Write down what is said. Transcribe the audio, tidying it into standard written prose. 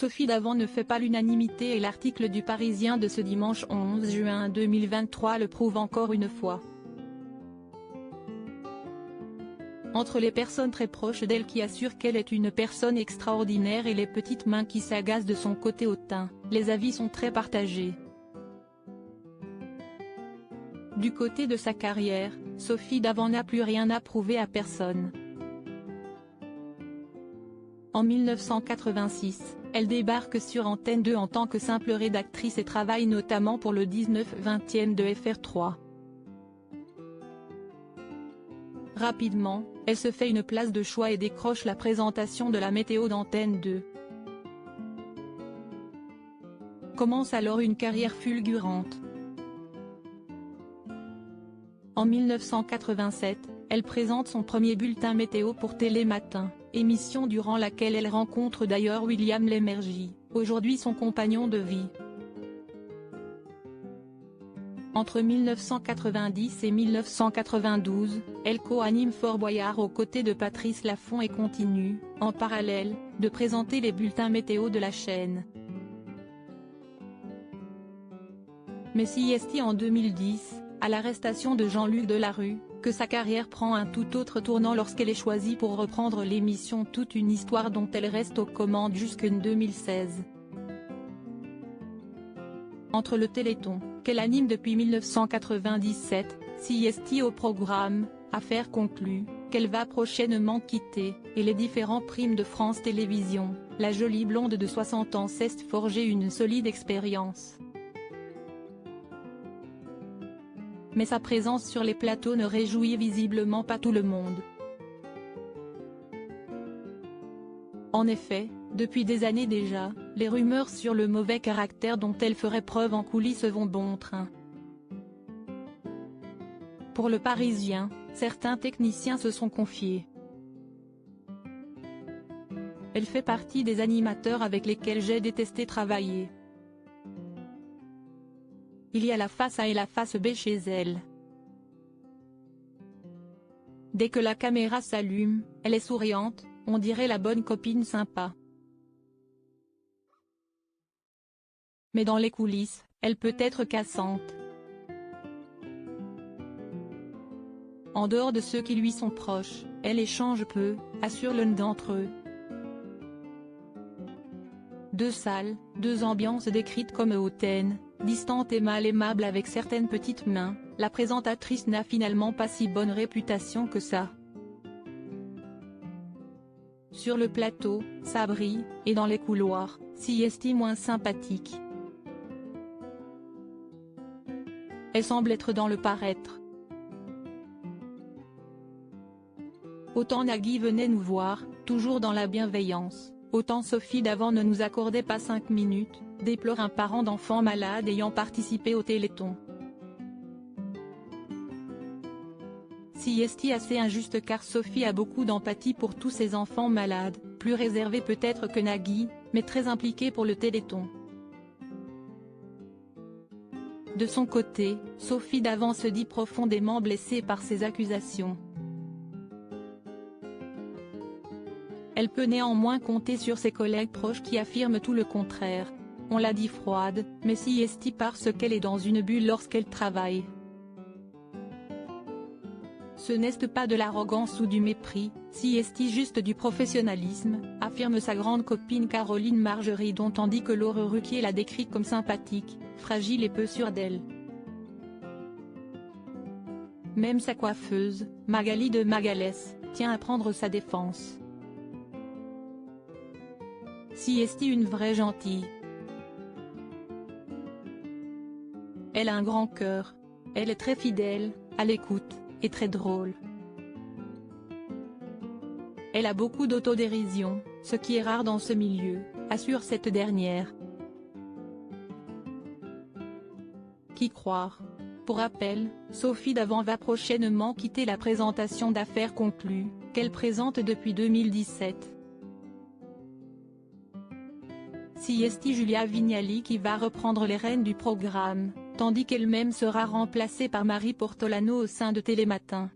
Sophie Davant ne fait pas l'unanimité et l'article du Parisien de ce dimanche 11 juin 2023 le prouve encore une fois. Entre les personnes très proches d'elle qui assurent qu'elle est une personne extraordinaire et les petites mains qui s'agacent de son côté hautain, les avis sont très partagés. Du côté de sa carrière, Sophie Davant n'a plus rien à prouver à personne. En 1986, elle débarque sur Antenne 2 en tant que simple rédactrice et travaille notamment pour le 19/20 de FR3. Rapidement, elle se fait une place de choix et décroche la présentation de la météo d'Antenne 2. Commence alors une carrière fulgurante. En 1987, elle présente son premier bulletin météo pour Télématin, émission durant laquelle elle rencontre d'ailleurs William Lémergie, aujourd'hui son compagnon de vie. Entre 1990 et 1992, elle co-anime Fort Boyard aux côtés de Patrice Laffont et continue, en parallèle, de présenter les bulletins météo de la chaîne. Mais c'est en 2010, à l'arrestation de Jean-Luc Delarue, que sa carrière prend un tout autre tournant lorsqu'elle est choisie pour reprendre l'émission Toute une histoire dont elle reste aux commandes jusqu'en 2016. Entre le Téléthon, qu'elle anime depuis 1997, c'est au programme, Affaires conclues, qu'elle va prochainement quitter, et les différents primes de France Télévisions, la jolie blonde de 60 ans s'est forgée une solide expérience. Mais sa présence sur les plateaux ne réjouit visiblement pas tout le monde. En effet, depuis des années déjà, les rumeurs sur le mauvais caractère dont elle ferait preuve en coulisses vont bon train. Pour le Parisien, certains techniciens se sont confiés. Elle fait partie des animateurs avec lesquels j'ai détesté travailler. Il y a la face A et la face B chez elle. Dès que la caméra s'allume, elle est souriante, on dirait la bonne copine sympa. Mais dans les coulisses, elle peut être cassante. En dehors de ceux qui lui sont proches, elle échange peu, assure l'un d'entre eux. Deux salles, deux ambiances décrites comme hautaines, distante et mal aimable avec certaines petites mains, la présentatrice n'a finalement pas si bonne réputation que ça. Sur le plateau, ça brille, et dans les couloirs, c'est moins sympathique. Elle semble être dans le paraître. Autant Nagui venait nous voir, toujours dans la bienveillance, autant Sophie Davant ne nous accordait pas 5 minutes, déplore un parent d'enfant malade ayant participé au Téléthon. C'est assez injuste car Sophie a beaucoup d'empathie pour tous ces enfants malades, plus réservée peut-être que Nagui, mais très impliquée pour le Téléthon. De son côté, Sophie Davant se dit profondément blessée par ces accusations. Elle peut néanmoins compter sur ses collègues proches qui affirment tout le contraire. On l'a dit froide, mais c'est parce qu'elle est dans une bulle lorsqu'elle travaille. Ce n'est pas de l'arrogance ou du mépris, c'est juste du professionnalisme, affirme sa grande copine Caroline Margerie dont on dit que Laure Ruquier la décrit comme sympathique, fragile et peu sûre d'elle. Même sa coiffeuse, Magali de Magalès, tient à prendre sa défense. C'est une vraie gentille. Elle a un grand cœur. Elle est très fidèle, à l'écoute, et très drôle. Elle a beaucoup d'autodérision, ce qui est rare dans ce milieu, assure cette dernière. Qui croire? Pour rappel, Sophie Davant va prochainement quitter la présentation d'Affaires conclues, qu'elle présente depuis 2017. C'est Julia Vignali qui va reprendre les rênes du programme, tandis qu'elle-même sera remplacée par Marie Portolano au sein de Télématin.